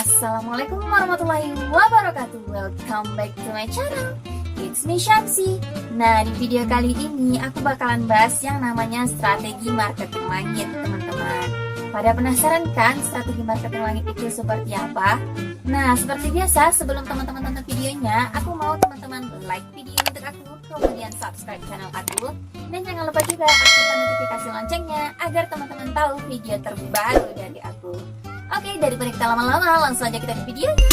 Assalamualaikum warahmatullahi wabarakatuh. Welcome back to my channel. It's me Syamsi. Nah, di video kali ini aku bakalan bahas yang namanya strategi marketing langit, teman-teman. Pada penasaran kan strategi marketing langit itu seperti apa? Nah, seperti biasa sebelum teman-teman nonton videonya, aku mau teman-teman like video untuk aku, kemudian subscribe channel aku, dan jangan lupa juga aktifkan notifikasi loncengnya agar teman-teman tahu video terbaru dari aku. Oke, daripada kita lama-lama, langsung aja kita ke videonya.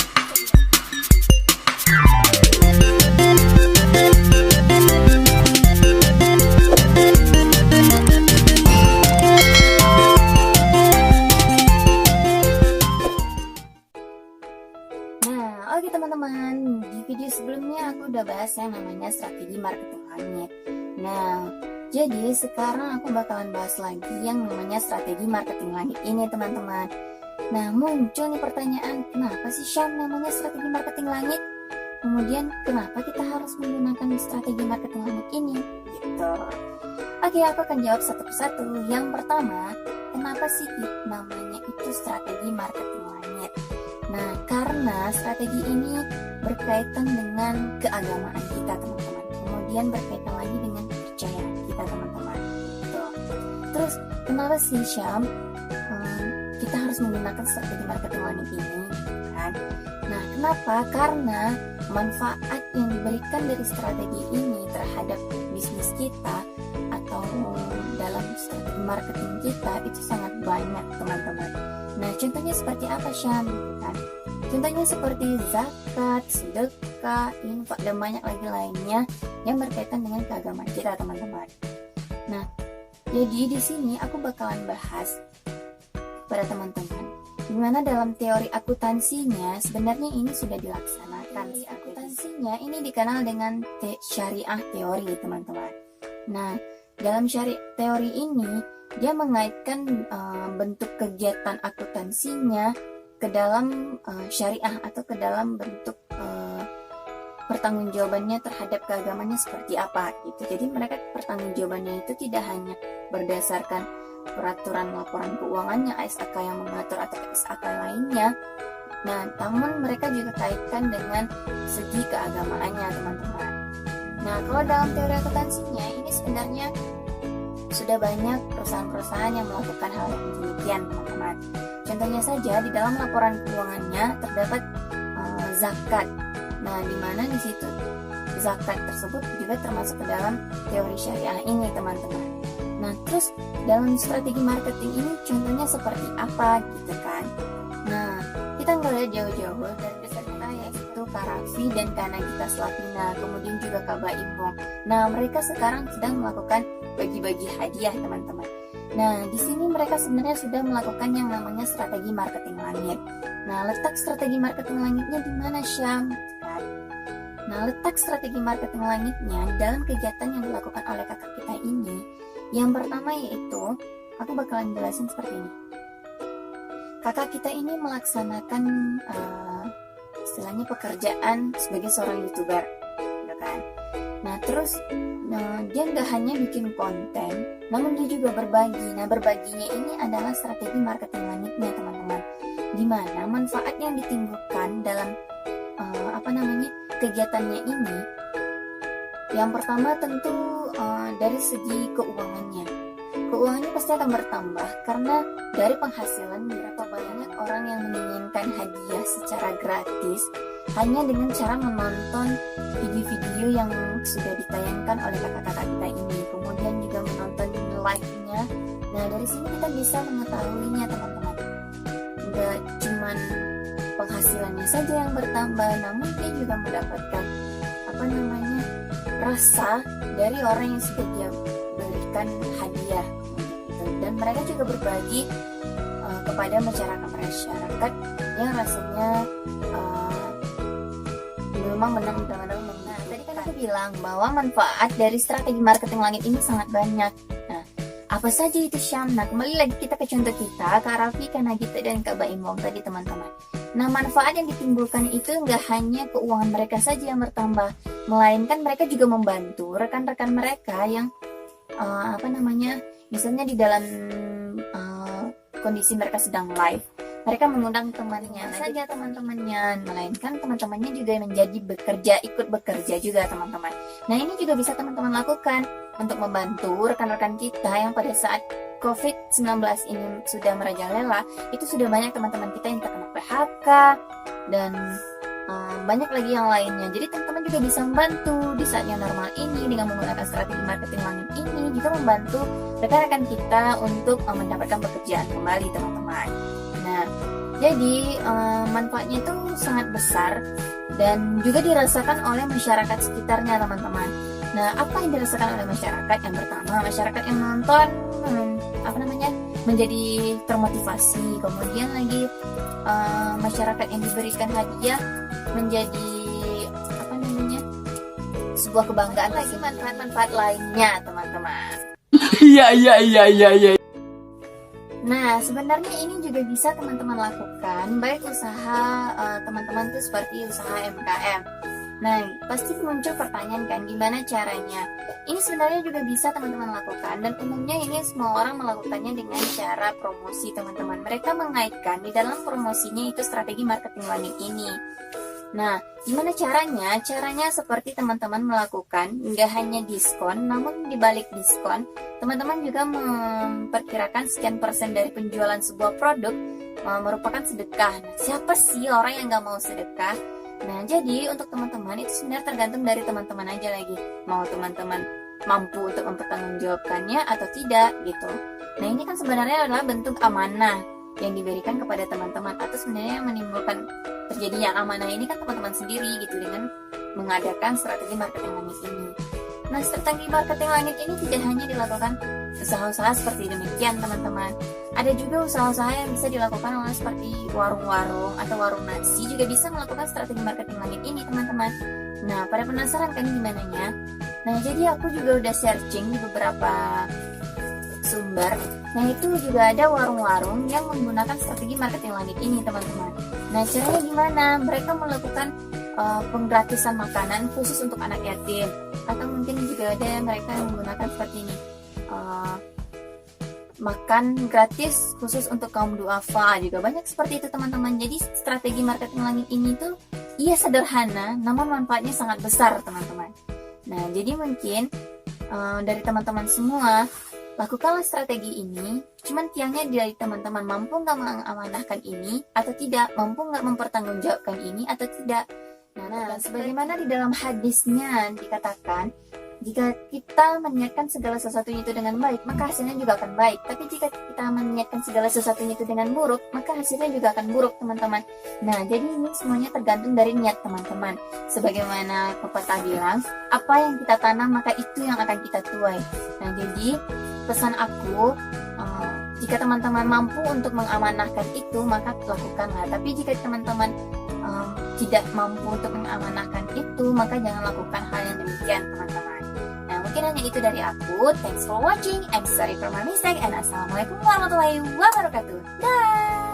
Nah, oke teman-teman, di video sebelumnya aku udah bahas yang namanya strategi marketing langit. Nah, jadi sekarang aku bakalan bahas lagi yang namanya strategi marketing langit ini, teman-teman. Nah, muncul nih pertanyaan, kenapa sih Syam namanya strategi marketing langit? Kemudian, kenapa kita harus menggunakan strategi marketing langit ini? Gitu. Oke, aku akan jawab satu persatu. Yang pertama, kenapa sih namanya itu strategi marketing langit? Nah, karena strategi ini berkaitan dengan keagamaan kita, teman-teman. Kemudian berkaitan lagi dengan kepercayaan kita, teman-teman. Gitu. Terus, kenapa sih Syam kita harus menggunakan strategi marketing langit ini, kan? Nah, kenapa? Karena manfaat yang diberikan dari strategi ini terhadap bisnis kita atau dalam strategi marketing kita itu sangat banyak, teman-teman. Nah, contohnya seperti apa, Syam? Kan? Contohnya seperti zakat, sedekah, infak, dan banyak lagi lainnya yang berkaitan dengan keagamaan kita, teman-teman. Nah, jadi di sini aku bakalan bahas pada teman-teman, dimana dalam teori akuntansinya sebenarnya ini sudah dilaksanakan. Akuntansinya ini dikenal dengan syariah teori, teman-teman. Nah, dalam syariah teori ini dia mengaitkan bentuk kegiatan akuntansinya ke dalam syariah atau ke dalam bentuk pertanggungjawabannya terhadap keagamannya seperti apa gitu. Jadi mereka pertanggungjawabannya itu tidak hanya berdasarkan peraturan laporan keuangannya, ASAK yang mengatur atau SAK lainnya. Nah, namun mereka juga kaitkan dengan segi keagamaannya, teman-teman. Nah, kalau dalam teori akuntansinya ini sebenarnya sudah banyak perusahaan-perusahaan yang melakukan hal yang demikian, teman-teman. Contohnya saja di dalam laporan keuangannya terdapat zakat. Nah, di mana di situ zakat tersebut juga termasuk ke dalam teori syariah ini, teman-teman. Nah, terus dalam strategi marketing ini contohnya seperti apa gitu kan? Nah, kita nggak lihat jauh-jauh dari peserta yaitu Kak Raffi dan Kak Nagita Slavina, kemudian juga Kak Baimong. Nah, mereka sekarang sedang melakukan bagi-bagi hadiah, teman-teman. Nah, di sini mereka sebenarnya sudah melakukan yang namanya strategi marketing langit. Nah, letak strategi marketing langitnya di mana, Syam? Nah, letak strategi marketing langitnya dalam kegiatan yang dilakukan oleh kakak kita ini. Yang pertama yaitu, aku bakalan jelasin seperti ini. Kakak kita ini melaksanakan istilahnya pekerjaan sebagai seorang YouTuber, gitu kan? Nah, terus dia nggak hanya bikin konten, namun dia juga berbagi. Nah, berbaginya ini adalah strategi marketing langitnya, teman-teman. Dimana manfaat yang ditimbulkan dalam kegiatannya ini, yang pertama tentu dari segi keuangannya. Keuangannya pasti akan bertambah karena dari penghasilan berapa banyak orang yang menginginkan hadiah secara gratis hanya dengan cara menonton video-video yang sudah ditayangkan oleh kakak-kakak kita ini, kemudian juga menonton live-nya. Nah, dari sini kita bisa mengetahuinya, teman-teman. Nggak cuman penghasilannya saja yang bertambah, namun dia juga mendapatkan rasa dari orang yang sudah dia berikan hadiah gitu. Dan mereka juga berbagi kepada masyarakat yang rasanya memang benar-benar mengenai. Nah, tadi kan aku bilang bahwa manfaat dari strategi marketing langit ini sangat banyak. Nah, apa saja itu, Syam? Nah, kembali lagi kita ke contoh kita, Kak Raffi, Kak Nagita, dan Kak Baimong tadi, teman-teman. Nah, manfaat yang ditimbulkan itu nggak hanya keuangan mereka saja yang bertambah, melainkan mereka juga membantu rekan-rekan mereka yang misalnya di dalam kondisi mereka sedang live, mereka mengundang temannya saja teman-temannya, melainkan teman-temannya juga menjadi ikut bekerja juga teman-teman. Nah ini juga bisa teman-teman lakukan untuk membantu rekan-rekan kita yang pada saat COVID-19 ini sudah merajalela. Itu sudah banyak teman-teman kita yang terkena PHK dan banyak lagi yang lainnya. Jadi teman-teman juga bisa membantu di saat yang normal ini dengan menggunakan strategi marketing langit ini, juga membantu rekan-rekan kita untuk mendapatkan pekerjaan kembali teman-teman. Nah, jadi manfaatnya itu sangat besar dan juga dirasakan oleh masyarakat sekitarnya teman-teman. Nah, apa yang dirasakan oleh masyarakat? Yang pertama, masyarakat yang menonton menjadi termotivasi. Kemudian lagi masyarakat yang diberikan hadiah menjadi sebuah kebanggaan. Lagi manfaat-manfaat lainnya teman-teman. Iya. Nah, sebenarnya ini juga bisa teman-teman lakukan, baik usaha teman-teman tuh seperti usaha MKM. Nah, pasti muncul pertanyaan kan, gimana caranya? Ini sebenarnya juga bisa teman-teman lakukan, dan umumnya ini semua orang melakukannya dengan cara promosi teman-teman. Mereka mengaitkan di dalam promosinya itu strategi marketing langit ini. Nah, gimana caranya? Caranya seperti teman-teman melakukan, nggak hanya diskon, namun dibalik diskon, teman-teman juga memperkirakan sekian persen dari penjualan sebuah produk merupakan sedekah. Nah, siapa sih orang yang nggak mau sedekah? Nah, jadi untuk teman-teman itu sebenarnya tergantung dari teman-teman aja lagi. Mau teman-teman mampu untuk mempertanggungjawabkannya atau tidak gitu. Nah, ini kan sebenarnya adalah bentuk amanah yang diberikan kepada teman-teman, atau sebenarnya yang menimbulkan terjadinya amanah ini kan teman-teman sendiri gitu dengan mengadakan strategi marketing langit ini. Nah, strategi marketing langit ini tidak hanya dilakukan usaha-usaha seperti demikian teman-teman. Ada juga usaha-usaha yang bisa dilakukan oleh seperti warung-warung atau warung nasi juga bisa melakukan strategi marketing langit ini teman-teman. Nah, pada penasaran kan gimana nya? Nah, jadi aku juga udah searching di beberapa sumber. Nah, itu juga ada warung-warung yang menggunakan strategi marketing langit ini teman-teman. Nah, caranya gimana? Mereka melakukan penggratisan makanan khusus untuk anak yatim, atau mungkin juga ada mereka yang menggunakan seperti ini, makan gratis khusus untuk kaum duafa, juga banyak seperti itu teman-teman. Jadi strategi marketing langit ini tuh iya sederhana, namun manfaatnya sangat besar teman-teman. Nah, jadi mungkin dari teman-teman semua, lakukanlah strategi ini. Cuman tiangnya dari teman-teman, mampu nggak mengamanahkan ini atau tidak, mampu nggak mempertanggungjawabkan ini atau tidak. Nah, sebagaimana di dalam hadisnya dikatakan, jika kita meniatkan segala sesuatunya itu dengan baik, maka hasilnya juga akan baik. Tapi jika kita meniatkan segala sesuatunya itu dengan buruk, maka hasilnya juga akan buruk, teman-teman. Nah, jadi ini semuanya tergantung dari niat teman-teman. Sebagaimana pepatah bilang, apa yang kita tanam, maka itu yang akan kita tuai. Nah, jadi pesan aku, jika teman-teman mampu untuk mengamanahkan itu, maka lakukanlah. Tapi jika teman-teman tidak mampu untuk mengamanahkan itu, maka jangan lakukan hal yang demikian, teman-teman. Nah, mungkin hanya itu dari aku. Thanks for watching. I'm sorry for my mistake. And assalamualaikum warahmatullahi wabarakatuh. Dah.